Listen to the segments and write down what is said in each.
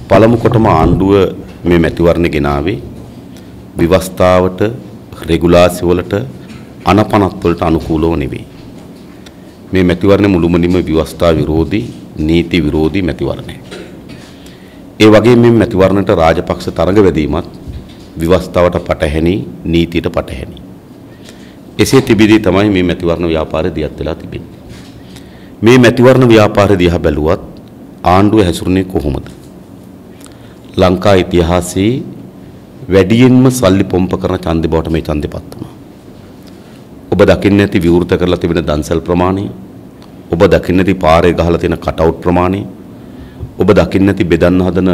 පළමු කොටම ආණ්ඩුව මේ මැතිවරණ ගෙනාවේ විවස්ථාවට රෙගුලාසි වලට අනපනත් වලට අනුකූලව නෙවෙයි. මේ මැතිවරණ මුළුමනින්ම විවස්ථා විරෝධී නීති විරෝධී මැතිවරණයක්. ඒ වගේම මේ මැතිවරණයට රාජපක්ෂ තරඟ වැදීමත් විවස්ථාවට පටහැනි නීතියට පටහැනි. එසේ තිබෙදී තමයි මේ මැතිවරණ ව්‍යාපාරය දියත් වෙලා තිබෙන්නේ. මේ මැතිවරණ ව්‍යාපාරය දිහා බැලුවත් ආණ්ඩුව හැසිරුනේ කොහොමද? ලංකා ඉතිහාසයේ වැඩියෙන්ම සල්ලි පොම්ප කරන ඡන්දෙ බවට මේ ඡන්දෙපත් වුණා. ඔබ දකින්න ඇති විවෘත කරලා තිබෙන දන්සල් ප්‍රමාණය, ඔබ දකින්න ඇති පාරේ ගහලා තියෙන කටවුට් ප්‍රමාණය, ඔබ දකින්න ඇති බෙදන්න හදන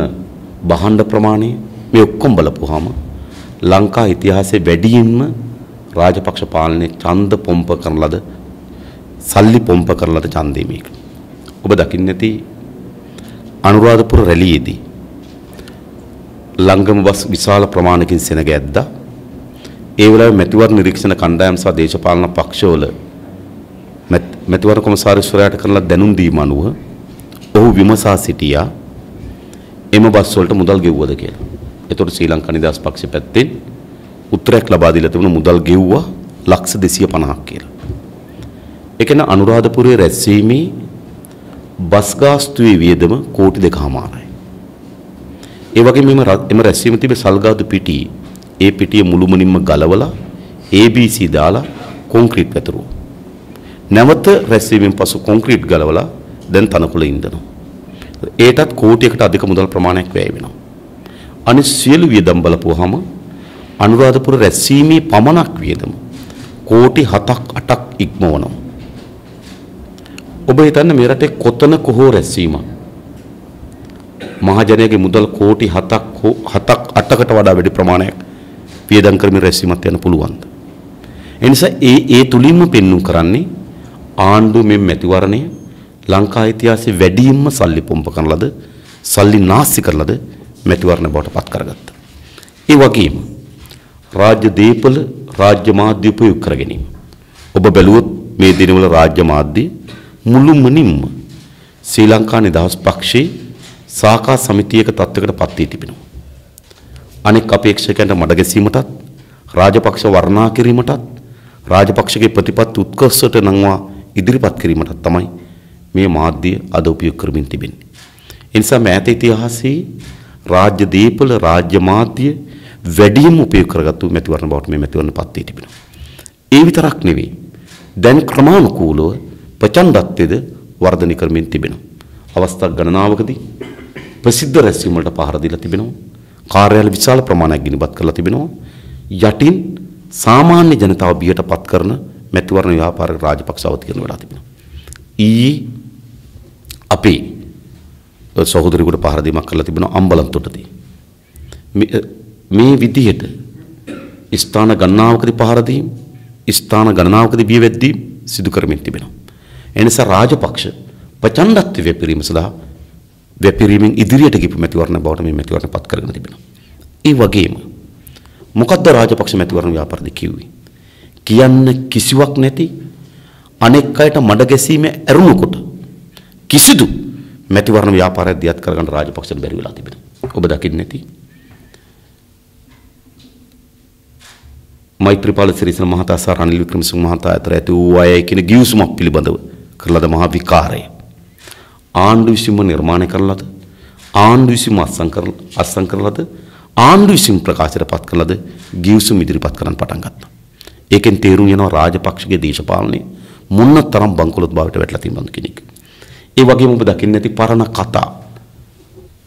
භාණ්ඩ ප්‍රමාණය, මේ ඔක්කොම බලපුවාම ලංකා ඉතිහාසයේ වැඩියෙන්ම රාජපක්ෂ පාලනයේ ඡන්ද පොම්ප කරන ලද සල්ලි පොම්ප කරන ලද ඡන්දෙ මේක. ඔබ දකින්න ඇති අනුරාධපුර රැළියේදී ලංගම බස් විශාල ප්‍රමාණයකින් සෙනග ඇද්දා. ඒ වෙලාවේ මැතිවරණ නිරීක්ෂණ කණ්ඩායම් සහ දේශපාලන පක්ෂවල මැතිවරණ කොමසාරිස්වරයාට කරන දැනුම් දීම අනුව ඔහු විමසා සිටියා එම බස් වලට මුදල් ගෙවුවද කියලා. ඒතකොට ශ්‍රී ලංකා නිදහස් පක්ෂ පැත්තෙන් උත්තරයක් ලබා දීලා තිබුණ මුදල් ගෙව්වා ලක්ෂ 250ක් කියලා. ඒ කියන්නේ අනුරාධපුරයේ රැස්වීමේ බස් ගාස්තුවේ වියදම කෝටි 2.5යි. ඒ වගේම එම රැස්වීම තිබේ සල්ගාදු පිටියේ. ඒ පිටිය මුළුමනින්ම ගලවලා ABC දාලා කොන්ක්‍රීට් වැතුරුවා. නැවත රැස්වීමෙන් පසු කොන්ක්‍රීට් ගලවලා දැන් තනකොළ ඉන්දනවා. ඒටත් කෝටියකට අධික මුදල් ප්‍රමාණයක් වැය වෙනවා. අනිත් සියලු වියදම් බලපුවාම අනුරාධපුර රැස්වීමේ පමණක් වියදම කෝටි 7ක් 8ක් ඉක්මවනවා. ඔබ හිතන්න මේ රටේ කොතන කොහො රැස්වීමක් මහජනයාගේ මුදල් කෝටි 7ක් 8කට වඩා වැඩි ප්‍රමාණයක් වියදම් කරමින් රැස්වීමක් යන පුළුවන්ද? ඒ නිසා ඒ තුලින්ම පෙන්වු කරන්නේ ආණ්ඩුව මේ මැතිවරණය ලංකා ඉතිහාසයේ වැඩිම සල්ලි පොම්ප කරන ලද සල්ලි නාස්ති කරන ලද මැතිවරණ බවට පත් කරගත්තා. ඒ වගේම රාජ්‍ය දීපල රාජ්‍ය මාධ්‍ය උපයෝග කර ගැනීම. ඔබ බැලුවොත් මේ දිනවල රාජ්‍ය මාධ්‍ය මුළුමනින්ම ශ්‍රී ලංකා නිදහස් පක්ෂයේ සාකා සමිතියක තත්වයකට පත් වී තිබෙනවා. අනෙක් අපේක්ෂකයන්ට මඩ ගැසීමටත් රාජපක්ෂ වර්ණනා කිරීමටත් රාජපක්ෂගේ ප්‍රතිපත්ති උත්කර්ෂයට නංවා ඉදිරිපත් කිරීමටත් තමයි මේ මාධ්‍ය අද උපයෝග කරමින් තිබෙන්නේ. ඒ නිසා මෑත ඉතිහාසයේ රාජ්‍ය දීපල රාජ්‍ය මාධ්‍ය වැඩිම උපයෝග කරගත්තු මැතිවරණ බවට මේ මැතිවරණ පත් වී තිබෙනවා. ඒ විතරක් නෙවෙයි. දැන් ක්‍රමානුකූලව ප්‍රචණ්ඩත්වයේද වර්ධනය කරමින් තිබෙනවා. අවස්ථා ගණනාවකදී ප්‍රසිද්ධ රැස්වීම් වලට පහර දීලා තිබෙනවා. කාර්යාල විශාල ප්‍රමාණයක් ගිනිබත් කරලා තිබෙනවා. යටින් සාමාන්‍ය ජනතාව බියට පත් කරන මැතිවරණ ව්‍යාපාරයක රාජපක්ෂ අවතිරණ වෙලා තිබෙනවා. අපේ සහෝදරියකට පහර දීමක් කරලා තිබෙනවා අම්බලන්තොටදී. මේ විදිහට ස්ථාන ගණනාවකදී පහර දීම, ස්ථාන ගණනාවකදී බිය වැද්දීම් සිදු කරමින් තිබෙනවා. ඒ නිසා රාජපක්ෂ ප්‍රචණ්ඩත්වයේ වැපිරීම සඳහා වැපිරීමෙන් ඉදිරියට ගිපු මැතිවරණ බවට මේ මැතිවරණ පත් කරගෙන තිබෙනවා. ඒ වගේම මොකද්ද රාජපක්ෂ මැතිවරණ ව්‍යාපාරදී කිව්වේ? කියන්න කිසිවක් නැති අනෙක් අයට මඩ ගැසීම ඇරුණුකොට කිසිදු මැතිවරණ ව්‍යාපාරයක් දියත් කරගන්න රාජපක්ෂට බැරි වෙලා තිබෙනවා. ඔබ දකින්නේ නැති මෛත්‍රීපාල සිරිසේන මහතා සහ රනිල් වික්‍රමසිංහ මහතා අතර ඇති වූ අය කියන ගිවිසුමක් පිළිබඳව කරලද මහා විකාරය ආණ්ඩුව විසින්ම නිර්මාණය කරන ලද ආණ්ඩුව විසින්ම අත්සන් කරන ලද ආණ්ඩුව විසින් ප්‍රකාශයට පත් කරන ලද ගිවිසුම් ඉදිරිපත් කරන්න පටන් ගත්තා. ඒකෙන් තේරුම් යනවා රාජපක්ෂගේ දේශපාලනය මොනතරම් බංකොලොත් බවට වැටලා තියෙනවද කියන එක. ඒ වගේම ඔබ දකින්න ඇති පරණ කතා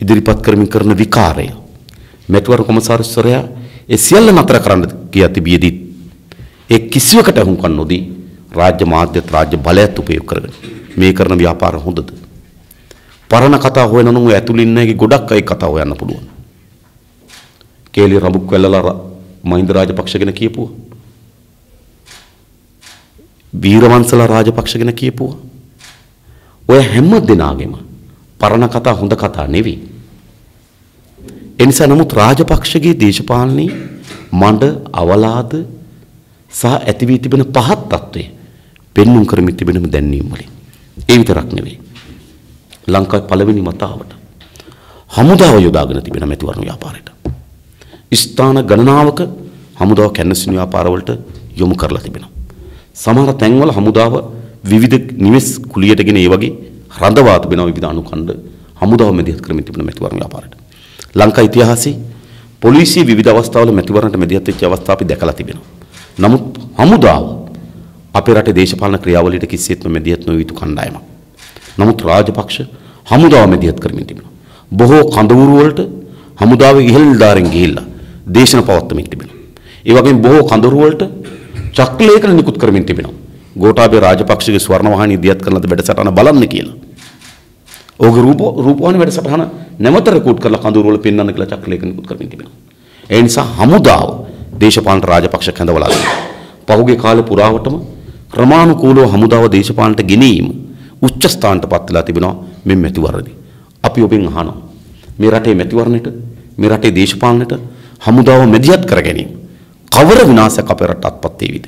ඉදිරිපත් කරමින් කරන විකාරය මැතිවරණ කොමසාරිස්වරයා ඒ සියල්ල නතර කරන්න කියා තිබියදී ඒ කිසිවකට අහුම්කම් නොදී රාජ්‍ය මාධ්‍යත් රාජ්‍ය බලයත් උපයෝග කරගෙන මේ කරන ව්‍යාපාර හොඳද? පරණ කතා හොයන නම් ඇතුළින් නැගි ගොඩක් අය කතා හොයන්න පුළුවන්. කේලි රඹුක් වැල්ලලා මහින්ද රාජපක්ෂ ගැන කියපුවා. වීරවංශලා රාජපක්ෂ ගැන කියපුවා. ඔය හැම දිනාගෙම පරණ කතා හොඳ කතා නෙවෙයි. එනිසා නමුත් රාජපක්ෂගේ දේශපාලනයේ මඩ අවලාද සහ ඇති වී තිබෙන පහත් තත්ත්වය පෙන්වුම් කරමින් තිබෙනම දැන්වීම වලින්. ඒ විතරක් නෙවෙයි. ලංකාවේ පළවෙනි මතාවට හමුදාව යොදාගෙන තිබෙන මැතිවරණ ව්‍යාපාරයට. ස්ථාන ගණනාවක හමුදාව කැන්වසින් ව්‍යාපාරවලට යොමු කරලා තිබෙනවා. සමහර තැන්වල හමුදාව විවිධ නිවෙස් කුලියටගෙන ඒ වගේ රඳවා තිබෙන විවිධ අනුකණ්ඩ හමුදාව මැදිහත් කරමින් තිබෙන මැතිවරණ ව්‍යාපාරයට. ලංකා ඉතිහාසයේ පොලිසිය විවිධ අවස්ථාවල මැතිවරණට මැදිහත් වෙච්ච අවස්ථා අපි දැකලා තිබෙනවා. නමුත් හමුදාව අපේ රටේ දේශපාලන ක්‍රියාවලියට කිසිසේත්ම මැදිහත් නොවිය යුතු කණ්ඩායමක්. නමුත් රාජපක්ෂ හමුදාව මැදිහත් කරමින් තිබෙනවා. බොහෝ කඳවුරු වලට හමුදාවේ ඉහළ නිලධාරීන් ගිහිල්ලා දේශන පවත්වමින් තිබෙනවා. ඒ වගේම බොහෝ කඳවුරු වලට චක්‍රලේඛන නිකුත් කරමින් තිබෙනවා. ගෝඨාභය රාජපක්ෂගේ ස්වර්ණවාහිනී ඉදිරියට කරන ලද වැඩසටහන බලන්න කියලා. ඔහුගේ රූපවාහිනී වැඩසටහන නැවත රෙකෝඩ් කරලා කඳවුරු වල පෙන්වන්න කියලා චක්‍රලේඛන නිකුත් කරමින් තිබෙනවා. ඒ නිසා හමුදාව දේශපාලන රාජපක්ෂ කැඳවලා තිබෙනවා. පහුගිය කාලේ පුරාවටම ක්‍රමානුකූලව හමුදාව දේශපාලනට ගෙනීම උච්ච ස්ථානටපත් වෙලා තිබෙනවා මේ මැතිවරණේ. අපි ඔබෙන් අහනවා මේ රටේ මැතිවරණයට මේ රටේ දේශපාලනයට හමුදාව මැදිහත් කර ගැනීම කවර විනාශයක් අපේ රටට අත්පත් වේවිද?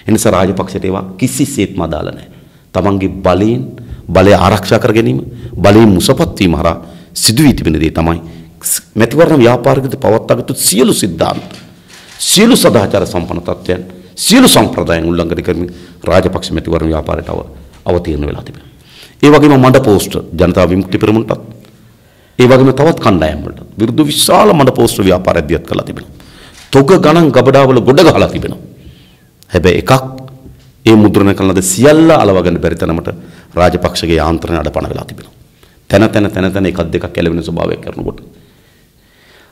එනිසා රාජපක්ෂට ඒවා කිසිසේත්ම අදාළ නැහැ. තමන්ගේ බලයෙන් බලය ආරක්ෂා කර ගැනීම බලයෙන් මුසපත් වීම හරහා සිදුවී තිබෙන දේ තමයි මැතිවරණ ව්‍යාපාරිකද පවත්වාගත්තු සියලු සිද්ධාන්ත සියලු සදාචාර සම්පන්න තත්ත්වයන් සියලු සම්ප්‍රදායන් උල්ලංඝනය කරමින් රාජපක්ෂ මැතිවරණ ව්‍යාපාරයට අවතීර්ණ වෙලා තිබෙනවා. ඒ වගේම මඩ පෝස්ටර් ජනතා විමුක්ති පෙරමුණටත් ඒ වගේම තවත් කණ්ඩායම් වලට විරුද්ධ විශාල මඩ පෝස්ටර් ව්‍යාපාරයක් දියත් කරලා තිබෙනවා. තොග ගණන් ගබඩාවල ගොඩ ගහලා තිබෙනවා. හැබැයි එකක් ඒ මුද්‍රණය කරන ලද සියල්ල අලවගන්න බැරි තරමට රාජපක්ෂගේ යාන්ත්‍රණය අඩපණ වෙලා තිබෙනවා. තැන එකක් දෙකක් ඇලවෙන ස්වභාවයක් කරනකොට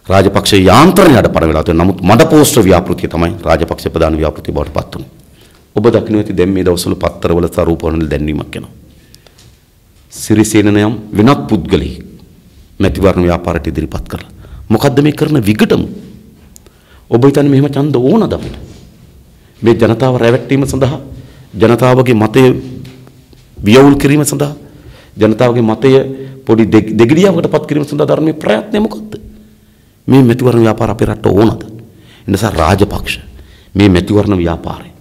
රාජපක්ෂ යාන්ත්‍රණය අඩපණ වෙලා තියෙනවා. නමුත් මඩ පෝස්ටර් ව්‍යාපෘතිය තමයි රාජපක්ෂ ප්‍රධාන ව්‍යාපෘතිය බවට පත් වුනේ. ඔබ දකින්න ඇති දැන් මේ දවස්වල පත්තරවල සහ රූපවාහිනිවල දැන්වීමක් එනවා. සිරිසේන නම් වෙනත් පුද්ගලෙක් මැතිවරණ ව්‍යාපාරයට ඉදිරිපත් කරලා මොකද්ද මේ කරන විගටම? ඔබ හිතන්නේ මෙහෙම ඡන්ද ඕනද අපිට? මේ ජනතාව රැවට්ටීම සඳහා ජනතාවගේ මතය වියවුල් කිරීම සඳහා ජනතාවගේ මතය පොඩි දෙගිඩියාවකට පත් කිරීම සඳහා ධර්මයේ ප්‍රයත්නය මොකද්ද? මේ මැතිවරණ ව්‍යාපාර අපේ රටට ඕනද? ඒ නිසා රාජපක්ෂ මේ මැතිවරණ ව්‍යාපාරේ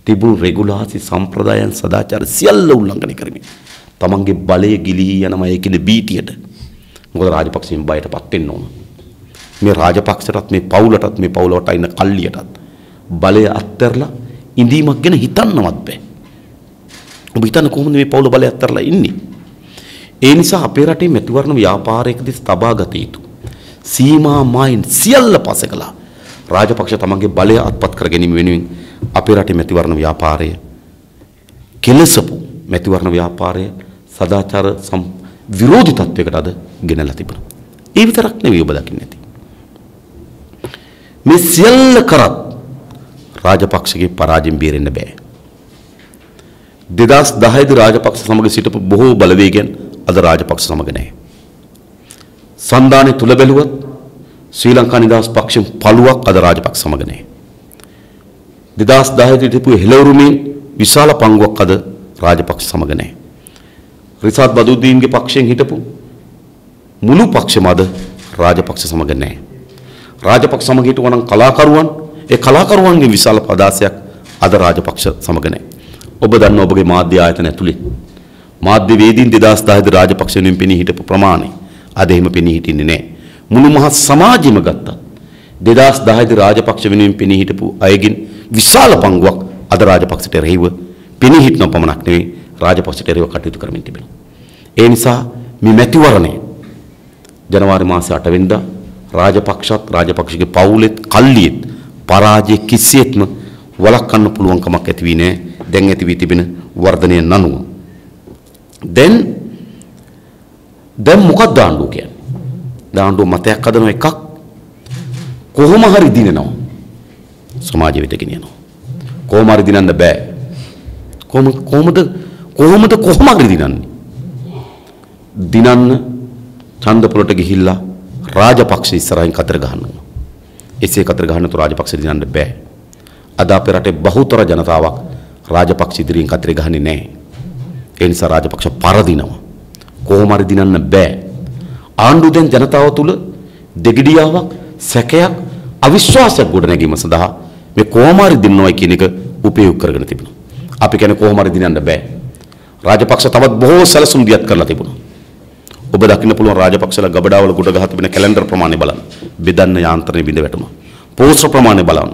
තිබුණු රෙගුලාසි සම්ප්‍රදායන් සදාචාර සියල්ල උල්ලංඝනය කරමින් තමන්ගේ බලය ගිලිහි යනම ඒකින බීතියට මොකද රාජපක්ෂයෙන් බයටපත් වෙන්න ඕන. මේ රාජපක්ෂටත් මේ පවුලටත් මේ පවුලට ඉන්න කල්ලියටත් බලය අත්හැරලා ඉඳීමක් ගැන හිතන්නවත් බෑ. ඔබ හිතන්නේ කොහොමද මේ පවුල බලය අත්හැරලා ඉන්නේ? ඒ නිසා අපේ රටේ මැතිවරණ ව්‍යාපාරයකදී තබා ගත යුතු සීමා මායින් සියල්ල පසකලා රාජපක්ෂ තමන්ගේ බලය අත්පත් කර ගැනීම වෙනුවෙන් අපේ රටේ මැතිවරණ ව්‍යාපාරය කෙලසපු මැතිවරණ ව්‍යාපාරය සදාචාර විරෝධී තත්වයකට අද ගෙනලා තිබෙනවා. ඒ විතරක් නෙවෙයි ඔබ දකින්නේ නැති. මේ සියල්ල කරත් රාජපක්ෂගේ පරාජයෙන් බේරෙන්න බෑ. 2010 දී රාජපක්ෂ සමග සිටපු බොහෝ බලවේගයන් අද රාජපක්ෂ සමග නැහැ. සන්දානයේ තුල බැලුවත් ශ්‍රී ලංකා නිදහස් පක්ෂයෙන් පළුවක් අද රාජපක්ෂ සමග නැහැ. 2010 දී තිබු හෙළවුරුමේ විශාල පංගුවක් අද රාජපක්ෂ සමග නැහැ. රිසාඩ් බදුද්දීන්ගේ පක්ෂයෙන් හිටපු මුළු පක්ෂෙම අද රාජපක්ෂ සමග නැහැ. රාජපක්ෂ සමග හිටුවා නම් කලාකරුවන් ඒ කලාකරුවන්ගේ විශාල පදාසයක් අද රාජපක්ෂ සමග නැහැ. ඔබ දන්න ඔබගේ මාධ්‍ය ආයතන ඇතුලේ මාධ්‍ය වේදීන් 2010 දී රාජපක්ෂ වෙනුවෙන් පෙනී හිටපු ප්‍රමාණය අද එහෙම පෙනී හිටින්නේ නැහැ. මුළු මහත් සමාජෙම ගත්තා 2010 දී රාජපක්ෂ වෙනුවෙන් පෙනී හිටපු අයගෙන් විශාල පංගුවක් අද රාජපක්ෂට එරෙහිව පෙනී හිටන පමණක් නෙවෙයි රාජපක්ෂට එරෙහිව කටයුතු කරමින් තිබෙනවා. ඒ නිසා මේ මැතිවරණය ජනවාරි මාසේ 8 වෙනිදා රාජපක්ෂත් රාජපක්ෂගේ පවුලෙත් කල්ලියෙත් පරාජය කිසියෙත්ම වළක්වන්න පුළුවන් කමක් ඇති වී නැහැ. දැන් ඇති වී තිබෙන වර්ධනය නනුව. දැන් මොකක්ද ආණ්ඩුව කියන්නේ? ආණ්ඩුව මතයක් හදන එකක් කොහොම හරි දිනනවා. සමාජය වෙත ගෙනියනවා. කොහොම හරි දිනන්න බෑ. කොහොමද හරි දිනන්නේ? දිනන්න ඡන්ද පොලට ගිහිල්ලා රාජපක්ෂ ඉස්සරහින් කතර ගහනවා. එසේ කතර ගහන්න තු රාජපක්ෂ දිනන්න බෑ. අද අපේ රටේ බහුතර ජනතාවක් රාජපක්ෂ ඉදිරියෙන් කතරේ ගහන්නේ නැහැ. ඒ නිසා රාජපක්ෂ පරදිනවා. කොහොම හරි දිනන්න බෑ. ආණ්ඩුව දැන් ජනතාව තුල දෙගිඩියාවක් සැකයක් අවිශ්වාසයක් ගොඩනැගීම සඳහා මේ කොහොම හරි දිනනවා කියන එක උපයෝග කරගෙන තිබුණා. අපි කියන්නේ කොහොම හරි දිනන්න බෑ. රාජපක්ෂ තවත් බොහෝ සැලසුම් දියත් කරලා තිබුණා. ඔබ දකින්න පුළුවන් රාජපක්ෂලා ගබඩාවල ගොඩ ගහ තිබෙන කැලෙන්ඩර් ප්‍රමාණය බලන්න. බෙදන්න යාන්ත්‍රණය බිඳ වැටුණා. පෝස්ටර් ප්‍රමාණය බලන්න.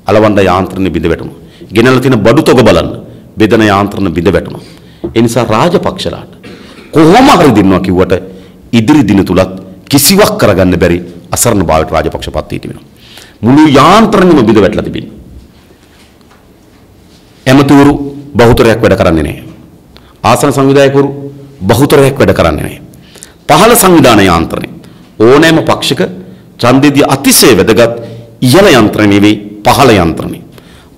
අලවන්න යාන්ත්‍රණය බිඳ වැටුණා. ගෙනල්ලා තියෙන බඩු තොග බලන්න. බෙදන යාන්ත්‍රණ බිඳ වැටුණා. ඒ නිසා රාජපක්ෂලාට කොහොම හරි දිනනවා කිව්වට ඉදිරි දින තුලත් කිසිවක් කරගන්න බැරි අසරණ භාවයට රාජපක්ෂපත් වී තිබෙනවා. මුළු යාන්ත්‍රණයම බිඳ වැටලා තිබෙනවා. එමතුරු බහුතරයක් වැඩ කරන්නේ නැහැ. ආසන සංවිධායකවරු බහුතරයක් වැඩ කරන්නේ නැහැ. පහළ සංවිධාන යාන්ත්‍රණය ඕනෑම පක්ෂික ඡන්දෙදී අතිශය වැදගත් ඉහළ යන්ත්‍රණය නෙවෙයි පහළ යන්ත්‍රණය.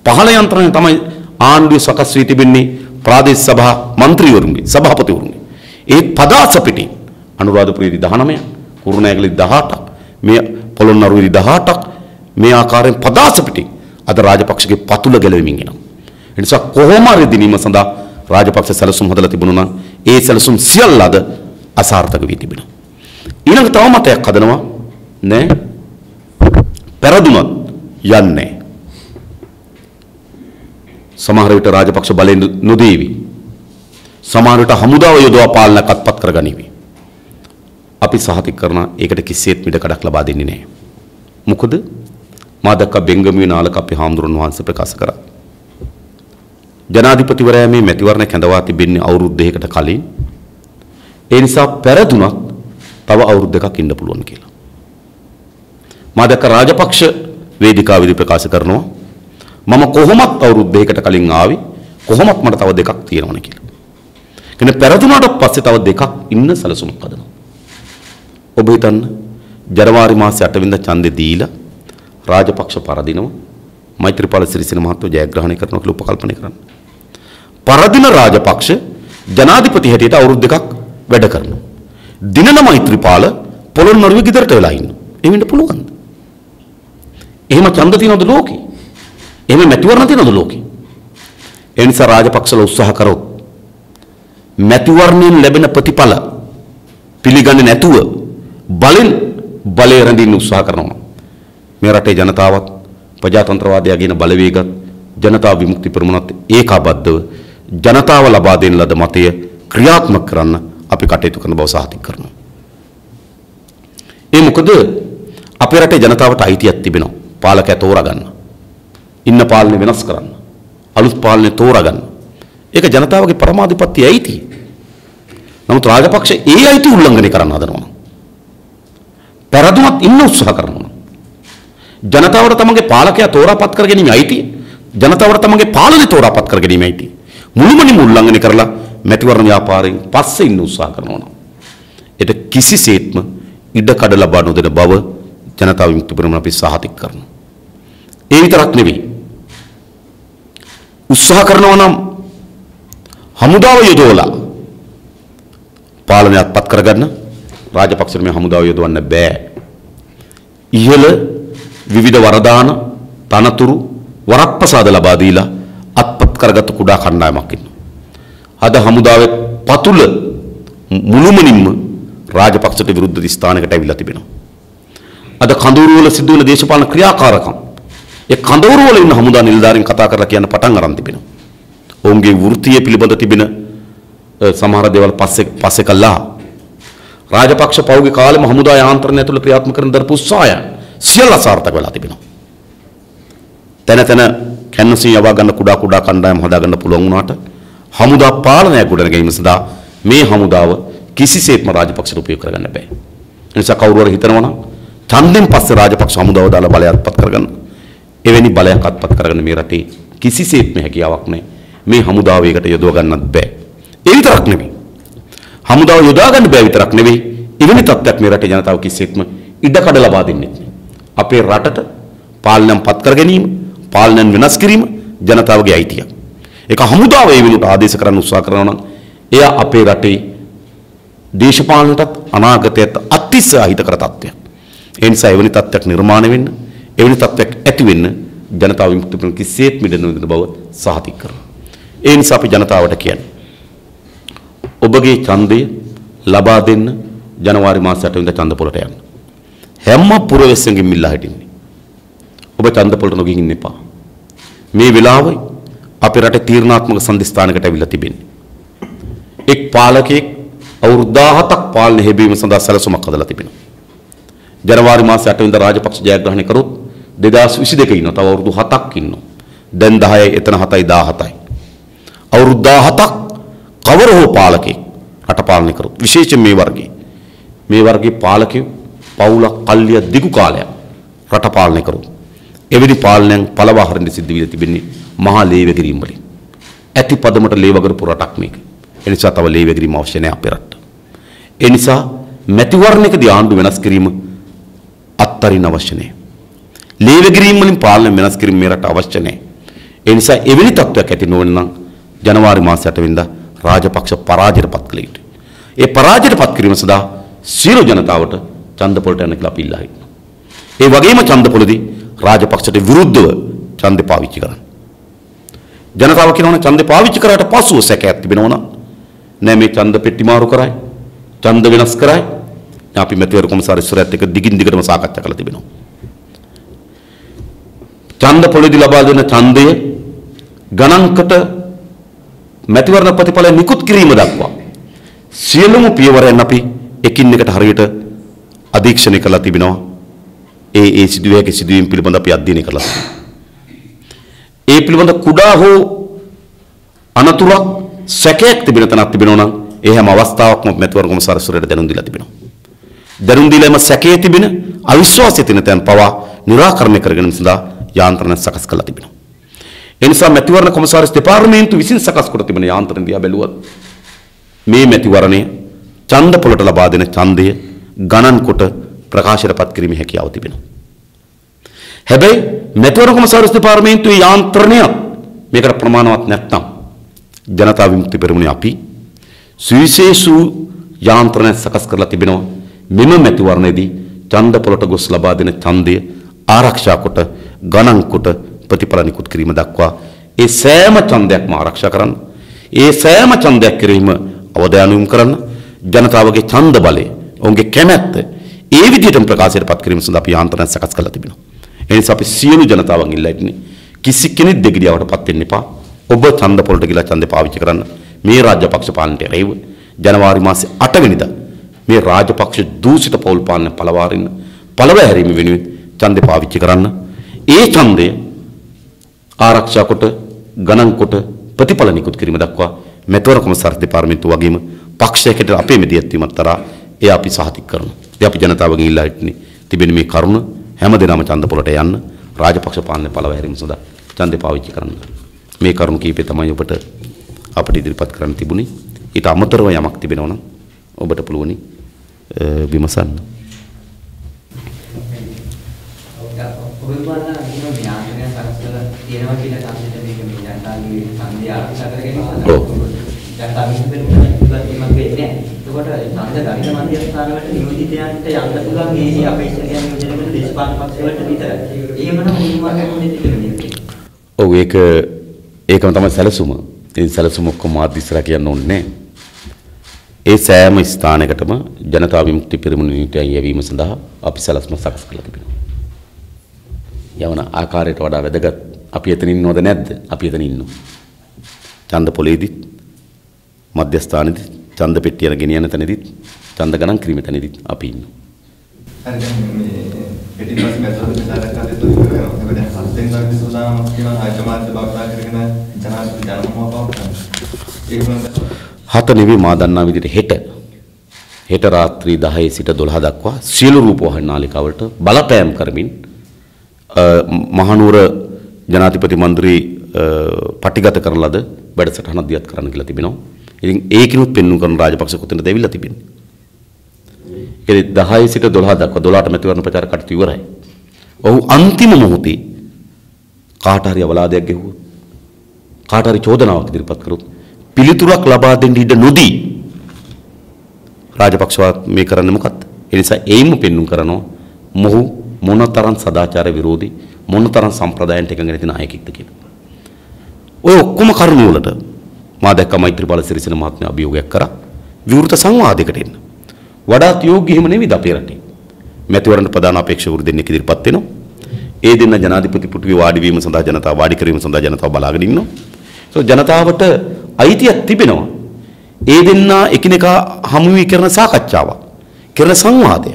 පහළ යන්ත්‍රණය තමයි ආණ්ඩුවේ සකස් වී තිබෙන්නේ ප්‍රාදේශ සභා මන්ත්‍රීවරුන්ගේ සභාපතිවරුන්ගේ. ඒ පදාස පිටින් අනුරාධපුරයේදී 19ක්, කුරුණෑගලදී 18ක්, මේ පොළොන්නරුවේදී 18ක් මේ ආකාරයෙන් පදාස පිටින් අද රාජපක්ෂගේ පතුල ගැලවෙමින් එනවා. ඒ නිසා කොහොම හරි දිනීම සඳහා රාජපක්ෂ සැලසුම් හදලා තිබුණා නම් ඒ සැලසුම් සියල්ල අද අසාර්ථක වී තිබෙනවා. ඊළඟ තව මතයක් හදනවා නෑ පෙරදුනත් යන්නේ. සමහර විට රාජපක්ෂ බලෙන් නොදේවි. සමහර විට හමුදාව යොදවා පාලනයක් අත්පත් කරගනිවි. අපි සහතික කරන ඒකට කිසිසේත් මිඩ කඩක් ලබා දෙන්නේ නැහැ. මොකද මා දක්වා බෙන්ගමුවේ නාලක අපි හාමුදුරන් වහන්සේ ප්‍රකාශ කරා. ජනාධිපතිවරයා මේ මැතිවරණ කැඳවා තිබෙන්නේ අවුරුදු 2කට කලින්. ඒ නිසා පෙරදුනත් තව අවුරුදු 2ක් ඉන්න පුළුවන් කියලා. මා දක්වා රාජපක්ෂ වේදිකාවේදී ප්‍රකාශ කරනවා මම කොහොමත් අවුරුදු 2කට කලින් ආවි කොහොමත් මට තව 2ක් තියෙනවනේ කියලා. කියන්නේ පෙරදුනට පස්සේ තව 2ක් ඉන්න සැලසුමක් හදනවා. ඔබ හිතන්න ජනවාරි මාසයේ 8 වෙනිදා ඡන්දේ දීලා රාජපක්ෂ පරදිනවා මෛත්‍රීපාල සිරිසේන මහත්තයෝ ජයග්‍රහණය කරනවා කියලා උපකල්පනය කරන්න. පරදින රාජපක්ෂ ජනාධිපති හැටියට අවුරුදු 2ක් වැඩ කරනවා. දිනන මෛත්‍රීපාල පොළොන්නරුවේ ගෙදරට වෙලා ඉන්නවා. ඒ වෙන්න පුළුවන්ද? එහෙම ඡන්ද තියනවද ලෝකේ? එහෙම මැතිවරණ තියනවද ලෝකේ? ඒ නිසා රාජපක්ෂලා උත්සාහ කරොත් මැතිවරණයෙන් ලැබෙන ප්‍රතිඵල පිළිගන්නේ නැතුව බලෙන් බලය රැඳින්න උත්සාහ කරනවා. මේ රටේ ජනතාවත් ප්‍රජාතන්ත්‍රවාදය කියන බලවේගත් ජනතා විමුක්ති පෙරමුණත් ඒකාබද්ධව ජනතාව ලබා දෙන ලද මතය ක්‍රියාත්මක කරන්න අපි කටයුතු කරන බව සාහිතික කරනවා. ඒ මොකද අපේ රටේ ජනතාවට අයිතියක් තිබෙනවා. පාලකයා තෝරාගන්න. ඉන්න පාලනය වෙනස් කරන්න. අලුත් පාලනය තෝරාගන්න. ඒක ජනතාවගේ පරමාධිපත්‍ය අයිතිය. නමුත් රාජපක්ෂ ඒ අයිතිය උල්ලංඝනය කරන්න හදනවා. පෙරදුනත් ඉන්න උත්සාහ කරනවා. ජනතාවට තමන්ගේ පාලකයා තෝරාපත් කර ගැනීම අයිතිය. ජනතාවට තමන්ගේ පාලනය තෝරාපත් කර ගැනීම අයිතිය. මුළුමනින්ම උල්ලංඝනය කරලා මැතිවරණ ව්‍යාපාරයෙන් පස්සේ ඉන්න උත්සාහ කරනවා. ඒක කිසිසේත්ම ඉඩ කඩ ලබා නොදෙන බව ජනතා විමුක්ති පෙරමුණ අපි සාහිතික කරනවා. ඒ විතරක් නෙවෙයි. උත්සාහ කරනවා නම් හමුදාව යොදවලා පාලනය අත්පත් කරගන්න රාජපක්ෂ මේ හමුදාව යොදවන්න බෑ. ඉහළ විවිධ වරදාන තනතුරු වරප්‍රසාද ලබා දීලා අත්පත් කරගත් කුඩා කණ්ඩායමක් ඉන්නවා. අද හමුදාවේ පතුල මුළුමනින්ම රාජපක්ෂට විරුද්ධ ස්ථානයකට ඇවිල්ලා තිබෙනවා. අද කඳවුරු වල සිදුවන දේශපාලන ක්‍රියාකාරකම් ඒ කඳවුරු වල ඉන්න හමුදා නිලධාරීන් කතා කරලා කියන්න පටන් අරන් තිබෙනවා. ඔවුන්ගේ වෘත්තීය පිළිබඳ තිබෙන සමහර දේවල් පස්සේ කළා. රාජපක්ෂ පෞගේ කාලෙම හමුදා යාන්ත්‍රණය ඇතුළේ ක්‍රියාත්මක කරන දරපු උත්සාහය සියල්ල අසාර්ථක වෙලා තිබෙනවා. තැන තැන කැන්වසින් යවා ගන්න කුඩා කුඩා කණ්ඩායම් හදා ගන්න පුළුවන් වුණාට හමුදා පාලනය ගොඩනග ගැනීම සඳහා මේ හමුදාව කිසිසේත්ම රාජපක්ෂට උපයෝග කරගන්න බෑ. ඒ නිසා කවුරු හරි හිතනවා නම් ඡන්දෙන් පස්සේ රාජපක්ෂ හමුදාව දාලා බලය අත්පත් කරගන්න. එවැනි බලයක් අත්පත් කරගන්න මේ රටේ කිසිසේත්ම හැකියාවක් නැහැ. මේ හමුදාව ඒකට යොදව ගන්නත් බෑ. ඒ විතරක් නෙවෙයි. හමුදාව යොදා ගන්න බෑ විතරක් නෙවෙයි. එවැනි තත්ත්වයක් මේ රටේ ජනතාව කිසිසේත්ම ඉඩකඩ ලබා දෙන්නේ නැහැ. අපේ රටට පාලනයන් පත් කර ගැනීම, පාලනයන් වෙනස් කිරීම ජනතාවගේ අයිතියක්. ඒක හමුදාව ඒ වෙනුවට ආදේශ කරන්න උත්සාහ කරනවා නම් එය අපේ රටේ දේශපාලනයටත් අනාගතයට අතිශය අහිතකර තත්ත්වයක්. ඒ නිසා එවැනි තත්ත්වයක් නිර්මාණය වෙන්න, එවැනි තත්ත්වයක් ඇති වෙන්න ජනතාව විමුක්ති පෙරමුණ කිසිසේත් මිද නොදෙන බව සාහිතික කරනවා. ඒ නිසා අපි ජනතාවට කියන්නේ ඔබගේ ඡන්දය ලබා දෙන්න ජනවාරි මාස 8 වෙනිදා ඡන්ද පොලට යන්න. හැම පුරවැසියෙකුගෙන් මිල්ලා හිටින්නේ. ඔබ ඡන්ද පොලට නොගින් ඉන්න එපා. මේ වෙලාවේ අපේ රටේ තීරණාත්මක සම්දිස්ථානයකට අවිල්ලා තිබෙන්නේ. එක් පාලකයෙක් අවුරුදු 17ක් පාලනය හැබීම සඳහා සැලසුමක් හදලා තිබෙනවා. ජනවාරි මාසයේ 8 වෙනිදා රාජපක්ෂ ජයග්‍රහණය කරොත් 2022 ඉන්නවා. තව අවුරුදු 7ක් ඉන්නවා. දැන් 10යි එතන 7යි 17යි. අවුරුදු 17ක් කවර හෝ පාලකෙක් රට පාලනය කරොත් විශේෂයෙන් මේ වර්ගයේ පාලකයෝ පවුලක් පල්ලිය දිගු කාලයක් රට පාලනය කරොත් එවැනි පාලනයන් පළවහරින් සිද්ධ වී තිබෙන්නේ මහා ලේවැගිරීම් වලින්. ඇති පදමට ලේවගරපු රටක් මේක. ඒ නිසා තව ලේවැගිරීම අවශ්‍ය නැහැ අපේ රටට. ඒ නිසා මැතිවරණයකදී ආණ්ඩු වෙනස් කිරීම අත්තරින් අවශ්‍ය නැහැ. ලේවැගිරීම් වලින් පාලනය වෙනස් කිරීම මේ රට අවශ්‍ය නැහැ. ඒ නිසා එවැනි තත්ත්වයක් ඇති නොවන නම් ජනවාරි මාසයේ 8 වෙනිදා රාජපක්ෂ පරාජයට පත් කළ යුතුයි. ඒ පරාජයට පත් කිරීම සඳහා සියලු ජනතාවට ඡන්ද පොළට යන්න කියලා අපි ඉල්ලා හිටිනවා. ඒ වගේම ඡන්ද පොළදී රාජපක්ෂට විරුද්ධව ඡන්දේ පාවිච්චි කරන්න. ජනතාව කියනවනේ ඡන්දේ පාවිච්චි කරාට පසුව සැකයක් තිබෙනවා නම් නෑ මේ ඡන්ද පෙට්ටි මාරු කරයි ඡන්ද වෙනස් කරයි. අපි මැතිවරණ කොමසාරිස්වරයාත් එක්ක දිගින් දිගටම සාකච්ඡා කරලා තිබෙනවා. ඡන්ද පොළදී ලබා දෙන ඡන්දය ගණන්කට මැතිවරණ ප්‍රතිඵල නිකුත් කිරීම දක්වා සියලුම පියවරයන් අපි එකින් එකට හරියට අධීක්ෂණය කරලා තිබෙනවා. ඒ සිදුවීම් පිළිබඳ අපි අධ්‍යයනය කරලා තිබෙනවා. ඒ පිළිබඳ කුඩා හෝ අනතුරක් සැකයක් තිබෙන තැනක් තිබෙනවා නම් ඒ හැම අවස්ථාවකම මැතිවරණ කොමසාරිස්වරයාට දැනුම් දීලා තිබෙනවා. දැනුම් දීලාම සැකයේ තිබෙන අවිශ්වාසය තියෙන තැන් පවා निराකරණය කරගෙන සඳහා යාන්ත්‍රණ සකස් කරලා තිබෙනවා. ඒ නිසා මැතිවරණ කොමසාරිස් දෙපාර්තමේන්තුව විසින් සකස් කර තිබෙන යාන්ත්‍රණ දිහා බැලුවත් මේ මැතිවරණය ඡන්ද පොළට ලබා දෙන ඡන්දය ගණන් කොට ප්‍රකාශයටපත් කිරීමේ හැකියාව තිබෙනවා. හැබැයි මැතිවරණ කොමසාරිස් දෙපාර්තමේන්තුවේ යාන්ත්‍රණය මේකට ප්‍රමාණවත් නැත්නම් ජනතා විමුක්ති පෙරමුණේ අපි සුවිශේෂ යාන්ත්‍රණ සකස් කරලා තිබෙනවා. මෙම මැතිවරණයේදී ඡන්ද පොළට ගොස් ලබා දෙන ඡන්දය ආරක්ෂා කොට ගණන් කොට ප්‍රතිඵල නිකුත් කිරීම දක්වා ඒ සෑම ඡන්දයක්ම ආරක්ෂා කරන්න. ඒ සෑම ඡන්දයක් කිරීම අවධානය යොමු කරන්න. ජනතාවගේ ඡන්ද බලය, ඔවුන්ගේ කැමැත්ත ඒ විදිහටම ප්‍රකාශයටපත් කිරීම සඳහා අපි යාන්ත්‍රණ සකස් කරලා තිබෙනවා. ඒ නිසා අපි සියලු ජනතාවන් ඉල්ලා සිටින්නේ කිසි කෙනෙක් දෙගිඩියවටපත් වෙන්න එපා. ඔබ ඡන්ද පොළට ගිහලා ඡන්දේ පාවිච්චි කරන්න. මේ රාජ්‍යපක්ෂ පාලනයට එරෙහිව ජනවාරි මාසේ 8 වෙනිදා මේ රාජපක්ෂ දූෂිත පෞල් පාලන පළවාරින්න පළවැහැරීම වෙනුවෙන් ඡන්දේ පාවිච්චි කරන්න. ඒ ඡන්දය ආරක්ෂා කොට ගණන් කොට ප්‍රතිඵල නිකුත් කිරීම දක්වා මැතිවරණ කොමසාරිස් දෙපාර්තමේන්තුව වගේම පක්ෂයකට අපේ මෙදියත්වීමත් තරහා එය අපි සහතික කරනවා. ඉතින් අපි ජනතාවගෙන් ඉල්ලා සිටින්නේ තිබෙන මේ කරුණ හැමදෙනාම ඡන්ද පොළට යන්න රාජපක්ෂ පාලන පළවැහැරීම සඳහා ඡන්දේ පාවිච්චි කරන්න. මේ කරුණ කීපේ තමයි ඔබට අපිට ඉදිරිපත් කරන්න තිබුණේ. ඊට අමතරව යමක් තිබෙනවා නම් ඔබට පුළුවනි විමසන්න. ඔව් ඒකම තමයි සැලසුම. ඒ සැලසුම ඔක්කොම ආදිස්සලා කියන්න ඕනේ නැහැ. ඒ සෑම ස්ථානයකටම ජනතා විමුක්ති පෙරමුණ නීතිය යැවීම සඳහා අපි සැලසුම සකස් කරලා තිබෙනවා. යවන ආකාරයට වඩා වැදගත් අපි එතන ඉන්නවද නැද්ද? අපි එතන ඉන්නවා. ඡන්ද පොළේදිත් මධ්‍යස්ථානෙදිත් ඡන්ද පෙට්ටිය ගෙනියන තැනදිත් ඡන්ද ගණන් කිරීම තැනදිත් අපි ඉන්නවා. හරි දැන් මේ පිටිපස්සේ මැදවල විචාරකයන් දෙතුන් වෙනවා. ඒක දැන් හත්ෙන් ගන්න සූදානම්ක් කියන ආයතමාර්ථ බක්තා කරගෙන ජනාධිපති ජනමහාපාපන ඒක නේද? හත නෙවෙයි මා දන්නා විදිහට හෙට රාත්‍රී 10 සිට 12 දක්වා සියලු රූපවාහිනී නාලිකාවලට බලපෑම් කරමින් මහනුවර ජනාධිපති මන්ත්‍රී පටිගත කරන ලද වැඩසටහනක් දියත් කරන්න කියලා තිබෙනවා. ඉතින් ඒකිනුත් පෙන්වු කරන රාජපක්ෂ කොතනද ඇවිල්ලා තිබෙන්නේ. ඒ 10 සිට 12 දක්වා 12ට මැතිවරණ ප්‍රචාර කටයුතු ඉවරයි. ඔහු අන්තිම මොහොතේ කාට හරි අවලාදයක් ගෙවුවොත් කාට හරි චෝදනාවක් ඉදිරිපත් කරොත් පිළිතුරක් ලබා දෙන්න ඉඩ නොදී රාජපක්ෂවත් මේ කරන්නේ මොකක්ද? ඒ නිසා ඒයිම පෙන්වු කරනවා මොහු මොනතරම් සදාචාර විරෝධී මොනතරම් සම්ප්‍රදායන්ට එකඟ නැති නායකයෙක්ද කියලා. ඔය ඔක්කොම කරුණු වලට මා දැක්ක මෛත්‍රීපාල සිරිසේන මහත්මයා අභියෝගයක් කරා විවෘත සංවාදයකට එන්න. වඩාත් යෝග්‍ය හිම නෙවෙයිද අපේ රටේ. මැතිවරණ ප්‍රධාන අපේක්ෂකවරු දෙන්නෙක් ඉදිරිපත් වෙනවා. ඒ දෙන්න ජනාධිපති පුටුවේ වාඩි වීම සඳහා ජනතාව වාඩි කිරීම සඳහා ජනතාව බලාගෙන ඉන්නවා. ජනතාවට අයිතියක් තිබෙනවා. ඒ දෙන්නා එකිනෙකා හමු වී කරන සාකච්ඡාවක්. කරන සංවාදය.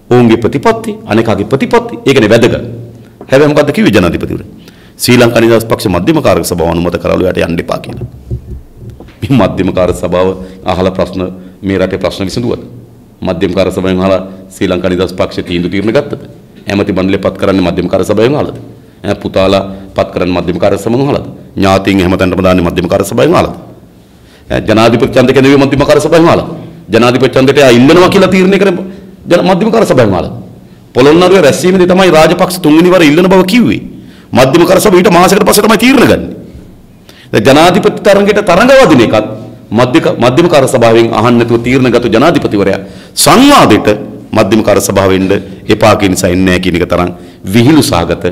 ඔවුන්ගේ ප්‍රතිපත්ති අනෙකාගේ ප්‍රතිපත්ති ඒකනේ වැදගත්. හැබැයි මොකද්ද කිව්වේ ජනාධිපතිවරු? ශ්‍රී ලංකා නිදහස් පක්ෂ මධ්‍යම කාරක සභාව අනුමත කරවලු යට යන්න එපා කියලා. මේ මධ්‍යම කාරක සභාව අහලා ප්‍රශ්න මේ රටේ ප්‍රශ්න විසඳුවද? මධ්‍යම කාරක සභාවෙන් අහලා ශ්‍රී ලංකා නිදහස් පක්ෂ තීන්දුව ගත්තද? ඇමති මණ්ඩලය පත් කරන්නේ මධ්‍යම කාරක සභාවෙන් අහලාද? පුතාලා පත් කරන්නේ මධ්‍යම කාරක සභාවෙන් අහලාද? ඥාතීන් හැමතැනටම දාන්නේ මධ්‍යම කාරක සභාවෙන් අහලාද? ජනාධිපති ඡන්ද කෙනෙකුගේ මධ්‍යම කාරක සභාවෙන් අහලාද? ජනාධිපති ඡන්දයට ඉල්ලනවා කියලා තීරණය කරන මධ්‍යම කාරක සභාවෙන් අහලාද? පොළොන්නරුවේ රැස්වීමේදී තමයි රාජපක්ෂ තුන්වෙනි වර ඉල්ලන බව කිව්වේ. මධ්‍යම කාරක සභාව ඊට මාසයකට පස්සේ තමයි තීරණ ගන්නේ. දැන් ජනාධිපති තරඟයට තරඟවදින එකත් මධ්‍යම කාරක සභාවෙන් අහන්න නැතුව තීරණගත ජනාධිපතිවරයා සංවාදයට මධ්‍යම කාරක සභාවෙන් එපා කියන නිසා එන්නේ නැහැ කියන එක තරම් විහිළු සහගත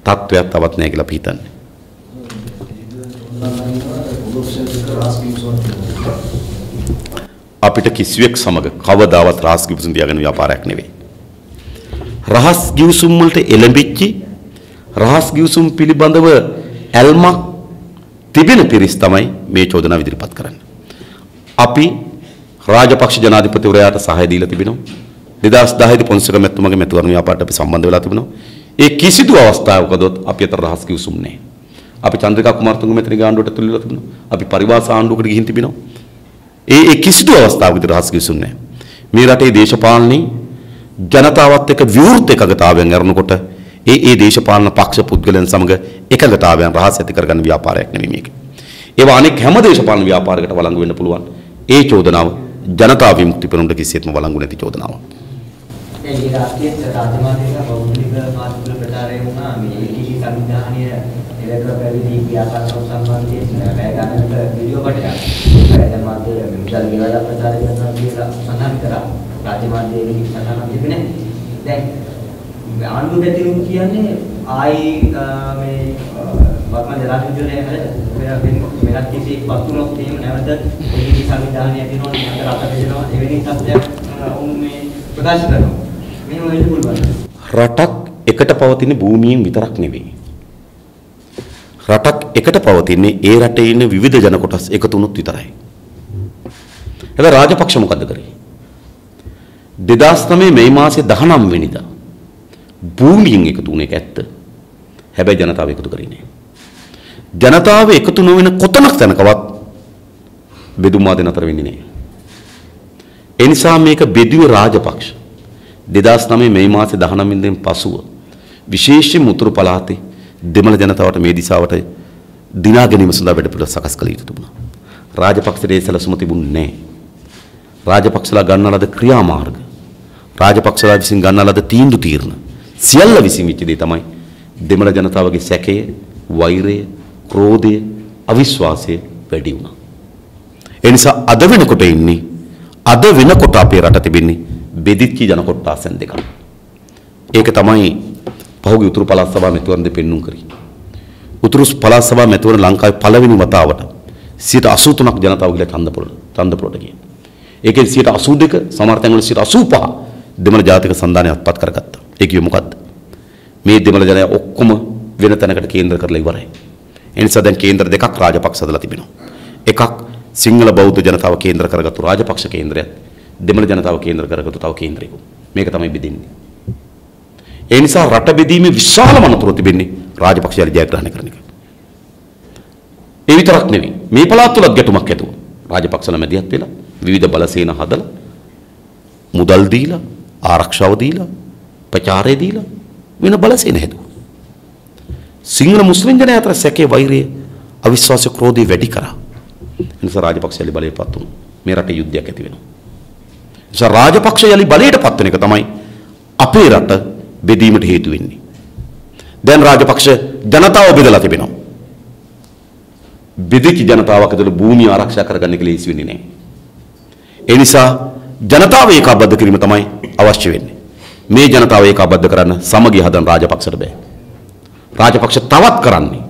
තත්වයක් තවත් නැහැ කියලා අපි හිතන්නේ. අපිට කිසිවෙක් සමග කවදාවත් රහස් කිවිසුම් තියාගෙන ව්‍යාපාරයක් නෙවෙයි. රහස් කිවිසුම් වලට එළඹිච්චි රහස් කිවිසුම් පිළිබඳව ඇල්මක් තිබෙන පිරිස් තමයි මේ චෝදනාව ඉදිරිපත් කරන්නේ. අපි රාජපක්ෂ ජනාධිපතිවරයාට සහාය දීලා තිබෙනවා. 2010 දී පොන්සේක මැතිතුමාගේ මැතිවරණ ව්‍යාපාරයට අපි සම්බන්ධ වෙලා තිබෙනවා. ඒ කිසිදු අවස්ථාවකදොත් අපි අතර රහස් කිවිසුම් නැහැ. අපි චන්ද්‍රිකා කුමාරතුංග මැතිණිගේ ආණ්ඩුවට තුලිලා තිබෙනවා. අපි පරිවාස ආණ්ඩුවකට ගිහින් තිබෙනවා. ඒ කිසිදු අවස්ථාවකදී රහස් කිවිසුම් නැහැ. මේ රටේ දේශපාලනයේ ජනතාවත් එක්ක විවෘත එකගතාවයෙන් යරනකොට ඒ දේශපාලන පක්ෂ පුද්ගලයන් සමග එකගතාවයන් රහස් ඇති කරගන්න ව්‍යාපාරයක් නෙමෙයි මේක. ඒවා අනෙක් හැම දේශපාලන ව්‍යාපාරයකට වළංගු වෙන්න පුළුවන්. ඒ චෝදනාව ජනතා විමුක්ති පෙරමුණට කිසිසේත්ම වළංගු නැති චෝදනාවක්. ඒ රාජ්‍යයේ රාජමාර්ගයක බෞද්ධික මාධ්‍ය ප්‍රචාරය වුණා මේ ඒකී සංවිධානීය ඉලක්ක පැවිදි ව්‍යාපාර සම්බන්ධයෙන් වැය ගන්නට වීඩියෝ කොටයක්. වැය මාධ්‍ය මිසල් ගිරලා ප්‍රචාරය කරනවා කියලා සඳහන් කරා. රාජමාර්ගයේ සඳහන් තිබෙන්නේ. දැන් ආණ්ඩුව පැතිරුම් කියන්නේ ආයි මේ වර්තමාන ජනාධිපතිවරයා මෙලක් කිසි පතුරක් තේම නැවත ඒකී සංවිධානය දිනවන අතර අත බෙදනවා එවැනි තත්ත්වයක් උන් මේ ප්‍රකාශ කරනවා. මේව වෙන්න පුළුවන්. රටක් එකට පවතින භූමියෙන් විතරක් නෙවෙයි. රටක් එකට පවතින්නේ ඒ රටේ ඉන්න විවිධ ජන කොටස් එකතු වුණොත් විතරයි. හැබැයි රාජපක්ෂ මොකද කරේ? 2009 මේ මාසේ 19 වෙනිදා භූමියෙන් එකතු වුණ එක ඇත්ත. හැබැයි ජනතාව එකතු කරේ නෑ. ජනතාව එකතු නොවන කොතනක් තැනකවත් බෙදුම් වාදන අතර වෙන්නේ නෑ. ඒ නිසා මේක බෙදුවේ රාජපක්ෂ 2009 මේ මාසේ 19 වෙනිදාන් පසුව විශේෂයෙන් උතුරු පළාතේ දෙමළ ජනතාවට මේ දිශාවට දිනා ගැනීම සඳහා වැඩපිළිවෙළ සකස් කළ යුතු තිබුණා. රාජපක්ෂයේ සැලසුම තිබුණේ නෑ. රාජපක්ෂලා ගන්නා ලද ක්‍රියාමාර්ග රාජපක්ෂලා විසින් ගන්නා ලද තීන්දුව සියල්ල විසින් වෙච්ච දේ තමයි දෙමළ ජනතාවගේ සැකය, වෛරය, ක්‍රෝධය, අවිශ්වාසය වැඩි වුණා. ඒ නිසා අද වෙනකොට ඉන්නේ අද වෙනකොට අපේ රට තිබෙන්නේ බෙදිච්ච ජන කොට්ටාසෙන් දෙකක්. ඒක තමයි පහුගිය උතුරු පළාත් සභා මැතිවරණ දෙපෙන්නුම් කරේ. උතුරු පළාත් සභා මැතිවරණ ලංකාවේ පළවෙනි වතාවට 83ක් ජනතාව ගිහලා ඡන්දපොළට ගියා. ඒකෙන් 82 සමහර තැන්වල 85 දෙමළ ජාතික සන්ධානය අත්පත් කරගත්තා. ඒ කිව්වේ මොකද්ද? මේ දෙමළ ජනයා ඔක්කොම වෙන තැනකට කේන්ද්‍ර කරලා ඉවරයි. ඒ නිසා දැන් කේන්ද්‍ර දෙකක් රාජපක්ෂ හදලා තිබෙනවා. එකක් සිංහල බෞද්ධ ජනතාව කේන්ද්‍ර කරගත්තු රාජපක්ෂ කේන්ද්‍රයක්. දෙමළ ජනතාව කේන්ද්‍ර කරගත්තු තව කේන්ද්‍රයක්. මේක තමයි බෙදෙන්නේ. ඒ නිසා රට බෙදීමේ විශාලම අනතුරු තිබෙන්නේ රාජපක්ෂයල ජයග්‍රහණය කරන එක. ඒ විතරක් නෙවෙයි. මේ පළාත් තුලත් ගැටුමක් ඇතුව. රාජපක්ෂලා මැදිහත් වෙලා විවිධ බලසේන හදලා මුදල් දීලා ආරක්ෂාව දීලා ප්‍රචාරය දීලා වෙන බලසේන හැදුවා. සිංහල මුස්ලිම් ජනයා අතර සැකේ වෛරය අවිශ්වාස ක්‍රෝධය වැඩි කරා. එනිසා රාජපක්ෂ යලි බලයටපත් වුණා. මේ රටේ යුද්ධයක් ඇති වෙනවා. එනිසා රාජපක්ෂ යලි බලයටපත් වෙන එක තමයි අපේ රට බෙදීමට හේතු වෙන්නේ. දැන් රාජපක්ෂ ජනතාව බෙදලා තිබෙනවා. බෙදිච්ච ජනතාවක් ඇතුළේ භූමිය ආරක්ෂා කරගන්න එක ලේසි වෙන්නේ නැහැ. ඒ නිසා ජනතාව ඒකාබද්ධ කිරීම තමයි අවශ්‍ය වෙන්නේ. මේ ජනතාව ඒකාබද්ධ කරන්න සමගිය හදන රාජපක්ෂට බෑ. රාජපක්ෂ තවත් කරන්නේ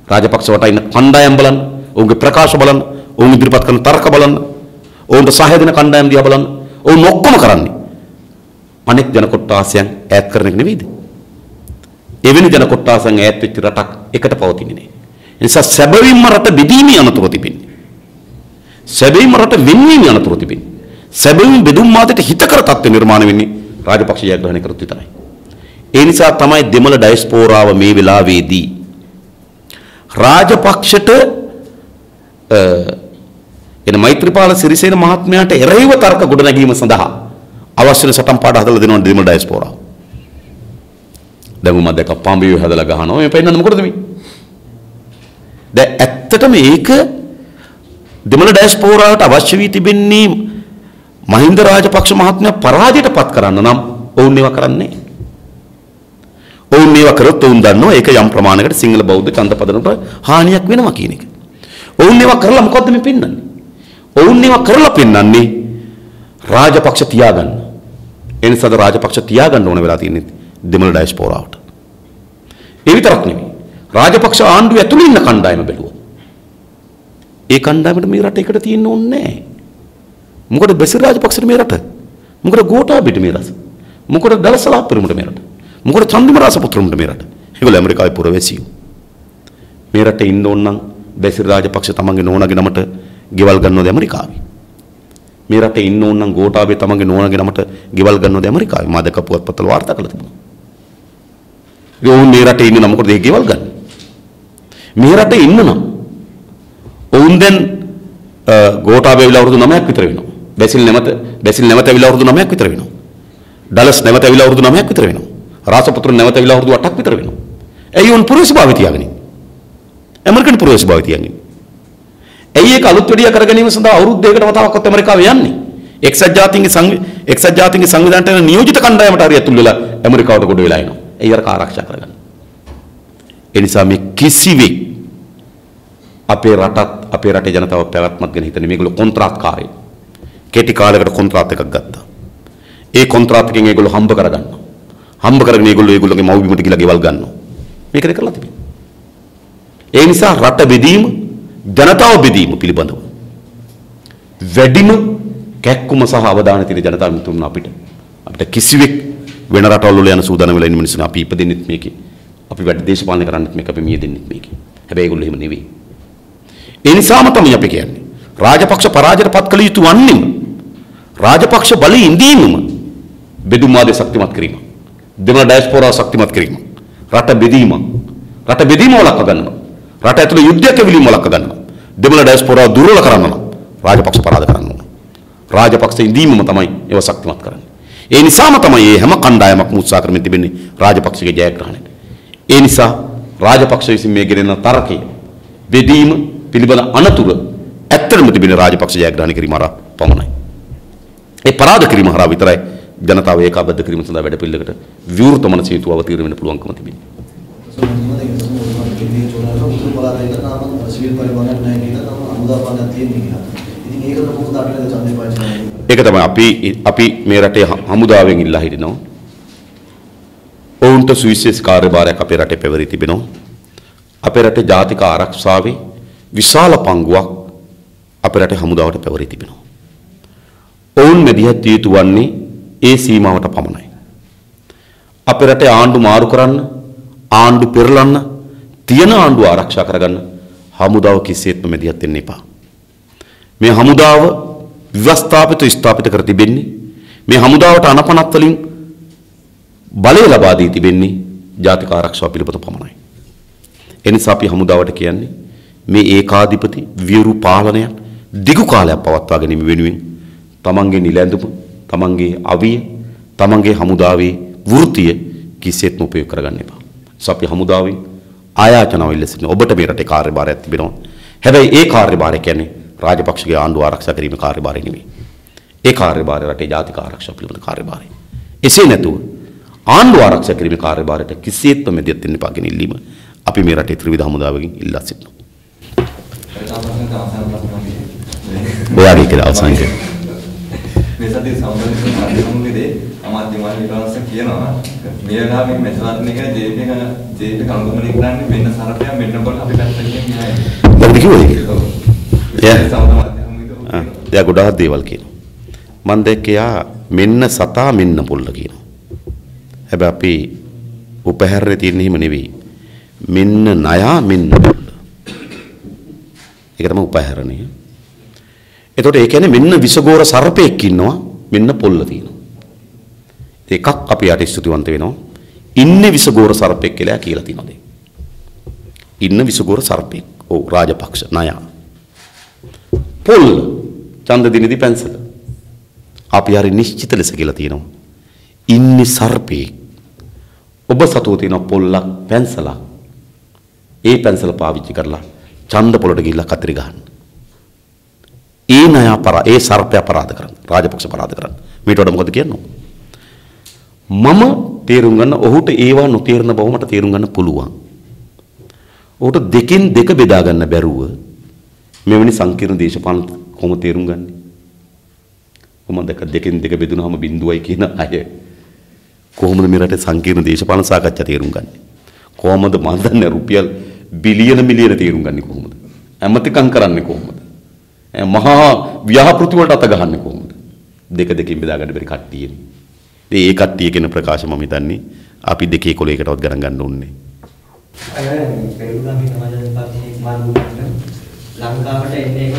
රාජපක්ෂ වට ඉන්න කණ්ඩායම් බලන්න, ඔවුන්ගේ ප්‍රකාශ බලන්න, ඔවුන් ඉදිරිපත් කරන තර්ක බලන්න, ඔවුන්ට සහාය දෙන කණ්ඩායම් දිහා බලන්න. ඔවුන් ඔක්කොම කරන්නේ අනෙක් ජන කොට්ටාසයන් ඈත් කරන එක නෙවෙයිද? එවැනි ජන කොට්ටාසයන් ඈත් වෙච්ච රටක් එකට පවතින්නේ නැහැ. ඒ නිසා සැබවින්ම රට බෙදීමේ අනතුරු තිබෙන්නේ. සැබවින්ම රට වෙන්වීම යනතුරු තිබෙන්නේ. සැබවින් බෙදුම් මාතට හිතකර තත්ත්ව නිර්මාණය වෙන්නේ රාජපක්ෂ ජයග්‍රහණය කරොත් විතරයි. ඒ නිසා තමයි දෙමළ ඩයස්පෝරාව මේ වෙලාවේදී රාජපක්ෂට එන මෛත්‍රීපාල සිරිසේන මහත්මයාට එරෙහිව තර්ක ගොඩනැගීම සඳහා අවශ්‍ය වෙන සටන් පාඩ හදලා දෙනවා දෙමළ ඩයස්පෝරාව. දැන් මම දැක්ක පම්බියෝ හදලා ගහනවා මේ පෙන්නන්නේ මොකටද මේ? දැන් ඇත්තටම ඒක දෙමළ ඩයස්පෝරාවට අවශ්‍ය වී තිබෙන්නේ මහින්ද රාජපක්ෂ මහත්මයා පරාජයට පත් කරන්න නම් ඔවුන් ඒවා කරන්නේ. ඔවුන් මේවා කරොත් ඔවුන් දන්නවා ඒක යම් ප්‍රමාණයකට සිංහල බෞද්ධ ඡන්දපදනට හානියක් වෙනවා කියන එක. ඔවුන් ඒවා කරලා මොකද්ද මේ පෙන්වන්නේ? ඔවුන් ඒවා කරලා පෙන්වන්නේ රාජපක්ෂ තියාගන්න. ඒ නිසාද රාජපක්ෂ තියාගන්න ඕන වෙලා තියෙන්නේ දෙමළ ඩයස්පෝරාවට. ඒ විතරක් නෙවෙයි. රාජපක්ෂ ආණ්ඩුව ඇතුළේ ඉන්න කණ්ඩායම බැලුවා. ඒ කණ්ඩායමට මේ රට එකට තියෙන්න ඕනේ නැහැ. මොකද බැසිල් රාජපක්ෂට මේ රට? මොකද ගෝඨාභයට මේ රට? මොකද දලසලාප්පුරමුට මේ රට? මොකද චන්දිම රාසපුත්‍රමුට මේ රට? ඒගොල්ලෝ ඇමරිකාවේ පුරවැසියෝ. මේ රටේ ඉන්න ඕන නම් බැසිල් රාජපක්ෂ තමන්ගේ නෝනාගේ නමට ගෙවල් ගන්නවද ඇමරිකාවේ? මේ රටේ ඉන්න ඕන නම් ගෝඨාභය තමන්ගේ නෝනාගේ නමට ගෙවල් ගන්නවද ඇමරිකාවේ? මා දැක්ක පුවත්පත්වල වාර්තා කරලා තිබුණා. ඔවුන් මේ රටේ ඉන්න නම් මොකද ඒ ගෙවල් ගන්න? මේ රටේ ඉන්න නම් ඔවුන් දැන් ගෝඨාභය විලා අවුරුදු 9ක් විතර වෙනවා. බැසිල් නැවත ඇවිල්ලා අවුරුදු 9ක් විතර වෙනවා. ඩලස් නැවත ඇවිල්ලා අවුරුදු 9ක් විතර වෙනවා. රාසපුත්‍ර නැවත ඇවිල්ලා අවුරුදු 8ක් විතර වෙනවා. ඇයි උන් පුරවැසිභාවය තියාගෙන ඉන්නේ? ඇමරිකන් පුරවැසිභාවය තියාගෙන ඉන්නේ. ඇයි ඒක අලුත් වෙඩිය කර ගැනීම සඳහා අවුරුද්දයකට වතාවක්වත් ඇමරිකාව යන්නේ? එක්සත් ජාතීන්ගේ සංවිධානයට යන නියෝජිත කණ්ඩායමට හරි ඇතුල් වෙලා ඇමරිකාවට ගොඩ වෙලා එනවා. ඇයි අර ආරක්ෂා කරගන්න? ඒ නිසා මේ කිසිවෙක් අපේ රටේ ජනතාව පැවැත්මක් ගැන හිතන්නේ මේගොල්ලෝ කොන්ත්‍රාත්කාරයෝ. කෙටි කාලයකට කොන්ත්‍රාත් එකක් ගත්තා. ඒ කොන්ත්‍රාත් එකෙන් ඒගොල්ලෝ හම්බ කරගන්නවා. හම්බ කරගෙන ඒගොල්ලෝගේ මව්බිමට ගිහලා ගෙවල් ගන්නවා. මේකද කරලා තිබෙන්නේ. ඒ නිසා රට බෙදීම, ජනතාව බෙදීම පිළිබඳව වැඩිම කැක්කුම සහ අවධානය තියෙන ජනතාව මිතුරුන් අපිට කිසිවෙක් වෙන රටවල් වල යන සූදානම් වෙලා ඉන්න මිනිස්සුන් අපි ඉපදෙන්නෙත් මේකේ. අපි වැඩ දේශපාලනය කරන්නෙත් මේක අපි මියෙදෙන්නෙත් මේකේ. හැබැයි ඒගොල්ලෝ එහෙම නෙවෙයි. ඒ නිසාම තමයි අපි කියන්නේ රාජපක්ෂ පරාජයට පත් කළ යුතු වන්නේම රාජපක්ෂ බලයේ ඉඳීමම බෙදුම් වාදය ශක්තිමත් කිරීම. දෙමළ ඩයස්පෝරාව ශක්තිමත් කිරීම. රට බෙදීම වළක්වා ගන්නවා. රට ඇතුළේ යුද්ධයක් ඇවිලීම වළක්වා ගන්නවා. දෙමළ ඩයස්පෝරාව දුර්වල කරන්න නම් රාජපක්ෂ පරාජය කරන්න ඕන. රාජපක්ෂ ඉඳීමම තමයි ඒව ශක්තිමත් කරන්නේ. ඒ නිසාම තමයි මේ හැම කණ්ඩායමක්ම උත්සාහ කරමින් තිබෙන්නේ රාජපක්ෂගේ ජයග්‍රහණයට. ඒ නිසා රාජපක්ෂ විසින් මේ ගෙනෙන තරකය බෙදීම පිළිබඳ අනතුරු ඇත්තටම තිබෙන රාජපක්ෂ ජයග්‍රහණය කිරීම හරහා පමණයි. ඒ පරාද කිරීම හරහා විතරයි ජනතාව ඒකාබද්ධ කිරීම සඳහා වැඩ පිළිවෙලකට විවෘත මනස හේතුව අවතීර්ණ වෙන්න පුළුවන්කම තිබෙනවා. ඒක තමයි අපි මේ රටේ හමුදාවෙන් ඉල්ලා හිටිනවා. ඔවුන්ට සුවිශේෂ කාර්යභාරයක් අපේ රටේ පැවරී තිබෙනවා. අපේ රටේ ජාතික ආරක්ෂාවේ විශාල පංගුවක් අපේ රටේ හමුදාවට පැවරී තිබෙනවා. ඔවුන් මෙදිහත් යුතු වන්නේ ඒ සීමාවට පමණයි. අපේ රටේ ආණ්ඩු මාරු කරන්න, ආණ්ඩු පෙරලන්න, තියෙන ආණ්ඩුව ආරක්ෂා කරගන්න හමුදාව කිසිසේත්ම මෙදිහත් වෙන්න එපා. මේ හමුදාව ව්‍යවස්ථාපිත ස්ථාපිත කර තිබෙන්නේ මේ හමුදාවට අනපනත් වලින් බලය ලබා දී තිබෙන්නේ ජාතික ආරක්ෂාව පිළිබඳ පමණයි. එනිසා අපි හමුදාවට කියන්නේ මේ ඒකාධිපති විරු පාලනය දිගු කාලයක් පවත්වා ගැනීම වෙනුවෙන් තමන්ගේ නිලැඳුම, තමන්ගේ අවිය, තමන්ගේ හමුදාවේ වෘත්තිය කිසිසේත්ම උපයෝග කරගන්න එපා. අපි හමුදාවෙන් ආයාචනාව ඉල්ල සිටින ඔබට මේ රටේ කාර්යභාරයක් තිබෙනවා. හැබැයි ඒ කාර්යභාරය කියන්නේ රාජපක්ෂගේ ආණ්ඩුව ආරක්ෂා කිරීම කාර්යභාරය නෙවෙයි. ඒ කාර්යභාරය රටේ ජාතික ආරක්ෂාව පිළිබඳ කාර්යභාරය. එසේ නැතුව ආණ්ඩුව ආරක්ෂා කිරීමේ කාර්යභාරයට කිසිසේත්ම මෙදිහත් වෙන්න එපා කියන ඉල්ලීම අපි මේ රටේ ත්‍රිවිධ හමුදාවකින් ඉල්ලා සිටිනවා. ඔයාගේ කියලා අවසන් කරන්න. මේ සතිය සම්බන්ධ සම්බන්ධයේ අමාත්‍ය මාලිකාවස කියනවා මේ වෙලාවේ මෙතනත් එක ජේපී කංගුමනේ කරන්නේ මෙන්න සරපයා මෙන්න කොට අපි පැත්තකින් ගියා. මොකද කිව්වේ? එයා ගොඩාක් දේවල් කියනවා. මම දැක්කයා මෙන්න සතා මෙන්න පුල්ල කියනවා. හැබැයි අපි උපහැරේ තියෙන හිම නෙවෙයි. මෙන්න ණයා මෙන්න පුල්ල. ඒක තමයි උපහැරණය. එතකොට ඒ කියන්නේ මෙන්න විසගෝර සර්පෙක් ඉන්නවා මෙන්න පොල්ල තියෙනවා. එකක් අපි යට ස්තුතිවන්ත වෙනවා. ඉන්නේ විසගෝර සර්පෙක් කියලා තියෙනවා. ඉන්න විසගෝර සර්පෙක්. ඔව් රාජපක්ෂ ණය. පොල් ඡන්ද දිනදී පැන්සල. අපි හරි නිශ්චිත ලෙස කියලා තියෙනවා. ඉන්නේ සර්පෙක්. ඔබ සතුව තියෙන පොල්ලක් පැන්සලක්. ඒ පැන්සල පාවිච්චි කරලා ඡන්ද පොළට ගිහිල්ලා කතරි ගහන්න. ඒ ණය ඒ සර්පය අපරාධ කරන්න. රාජපක්ෂ අපරාධ කරන්න. මේට වඩා මොකද කියන්නේ? මම තේරුම් ගන්න ඔහුට ඒවා නොතේරෙන බව මට තේරුම් ගන්න පුළුවන්. ඔහුට දෙකෙන් දෙක බෙදා ගන්න බැරුව මෙවැනි සංකීර්ණ දේශපාලන කොහොමද තේරුම් ගන්නේ? කොහොමද දෙකෙන් දෙක බෙදුනහම බිඳුවයි කියන අය කොහොමද මේ රටේ සංකීර්ණ දේශපාලන සාකච්ඡා තේරුම් ගන්නේ? කොහොමද මම දන්නේ රුපියල් බිලියන මිලියන තේරුම් ගන්නේ කොහොමද? ඇමතිකම් කරන්නේ කොහොමද? මහා ව්‍යාපෘති වලට අත ගහන්නේ කොහොමද? දෙක දෙකෙන් බෙදා ගන්න බැරි කට්ටියනේ. ඒ කට්ටිය කියන ප්‍රකාශ මම හිතන්නේ අපි දෙකේ කොලයකටවත් ගණන් ගන්න ඕනේ. ලංකාවට එන්නේ එක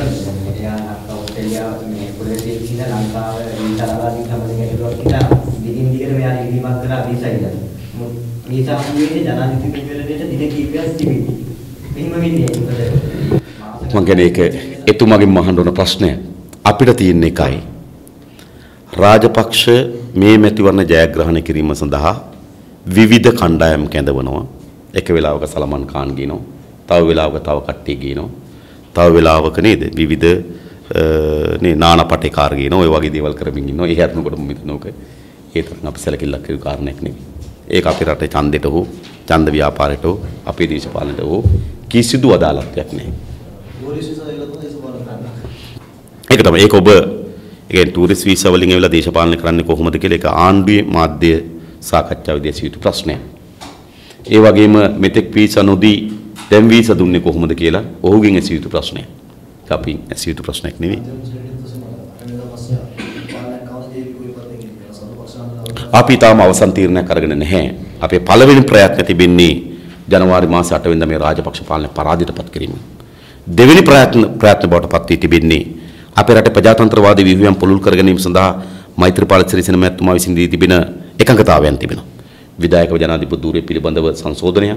එයා ඔස්ට්‍රේලියාව මේ පොලිසිය කියන ලංකාව විතරාදී සම්බන්ධ ගැටලුවක් කියලා දිගින් දිගට මෙයා ඉල්ලීමක් කරලා වීසා ඉල්ලන. වීසා හම්බුනේ ජනාධිපති පෙරේරට දින කිහිපයක් තිබිලා. මෙහිම වෙන්නේ මම කියන්නේ ඒක එතුමාගෙන් මහන්න ඕන ප්‍රශ්නය. අපිට තියෙන එකයි රාජපක්ෂ මේ මැතිවරණ ජයග්‍රහණය කිරීම සඳහා විවිධ කණ්ඩායම් කැඳවනවා. එක වෙලාවක සලමන් ખાන් ගිනෝ, තව වෙලාවක තව කට්ටිය ගිනෝ, තව වෙලාවක නේද විවිධ නේ නාන පටේකාර ගිනෝ, ඔය වගේ දේවල් කරමින් ඉන්නවා. ඒ හැරෙනකොට මම හිතනෝක ඒ තරම් අපි සැලකිල්ලක් කරපු කාරණයක් නෙවෙයි. ඒක අපේ රටේ ඡන්දෙට හෝ ඡන්ද ව්‍යාපාරයට හෝ අපේ දේශපාලනයට හෝ කිසිදු අදාළත්වයක් නැහැ. ඒක තමයි ඒක ඔබ ඒ ටූරිස්ට් වීසා වලින් ඇවිල්ලා දේශපාලනය කරන්නේ කොහොමද කියලා ඒක ආණ්ඩුවේ මාධ්‍ය සාකච්ඡාවේදී ඇසිය යුතු ප්‍රශ්නයක්. ඒ වගේම මෙතෙක් වීසා නොදී දැන් වීසා දුන්නේ කොහොමද කියලා ඔහුගෙන් ඇසිය යුතු ප්‍රශ්නයක්. ඒක අපි ඇසිය යුතු ප්‍රශ්නයක් නෙවෙයි. අපි තාම අවසන් තීරණයක් අරගෙන නැහැ. අපේ පළවෙනි ප්‍රයත්න තිබෙන්නේ ජනවාරි මාස 8 වෙනිදා මේ රාජපක්ෂ පාලනය පරාජයටපත් කිරීම. දෙවෙනි ප්‍රයත්න බවට පත් වී තිබෙන්නේ අපේ රටේ ප්‍රජාතන්ත්‍රවාදී විහිළුවන් පුළුල් කර ගැනීම සඳහා මෛත්‍රීපාල සිරිසේන මැතිතුමා විසින් දී තිබෙන එකඟතාවයන් තිබෙනවා. විධායක ජනාධිපති ධූරය පිළිබඳව සංශෝධනය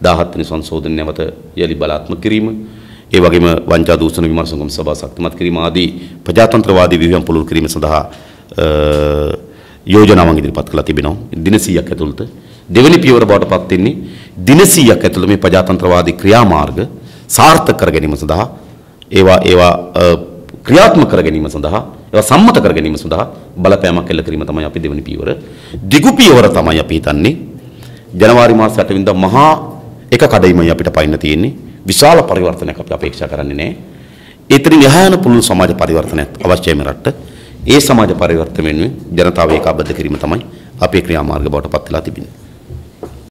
17 වෙනි සංශෝධනය නැවත යලි බලාත්මක කිරීම, ඒ වගේම වංචා දූෂණ විමර්ශන සභාව ශක්තිමත් කිරීම ආදී ප්‍රජාතන්ත්‍රවාදී විහිළුවන් පුළුල් කිරීම සඳහා යෝජනාවන් ඉදිරිපත් කළා තිබෙනවා. දින 100ක් ඇතුළත දෙවෙනි පියවර බවට පත් වෙන්නේ දින 100ක් ඇතුළත මේ ප්‍රජාතන්ත්‍රවාදී ක්‍රියාමාර්ග සාර්ථක කර ගැනීම සඳහා ඒවා ක්‍රියාත්මක කර ගැනීම සඳහා ඒවා සම්මත කර ගැනීම සඳහා බලපෑමක් එල්ල කිරීම තමයි අපි දෙවෙනි පියවර. දිගු පියවර තමයි අපි හිතන්නේ ජනවාරි මාස 8 වෙනිදා මහා එක කඩයිමයි අපිට පයින්න තියෙන්නේ. විශාල පරිවර්තනයක් අපි අපේක්ෂා කරන්නේ නැහැ. ඒතරින් එහා යන පුළුල් සමාජ පරිවර්තනයක් අවශ්‍යයි මේ රටට. ඒ සමාජ පරිවර්තන වෙනුවෙන් ජනතාව ඒකාබද්ධ කිරීම තමයි අපේ ක්‍රියාමාර්ග බවට පත් වෙලා තිබෙන්නේ.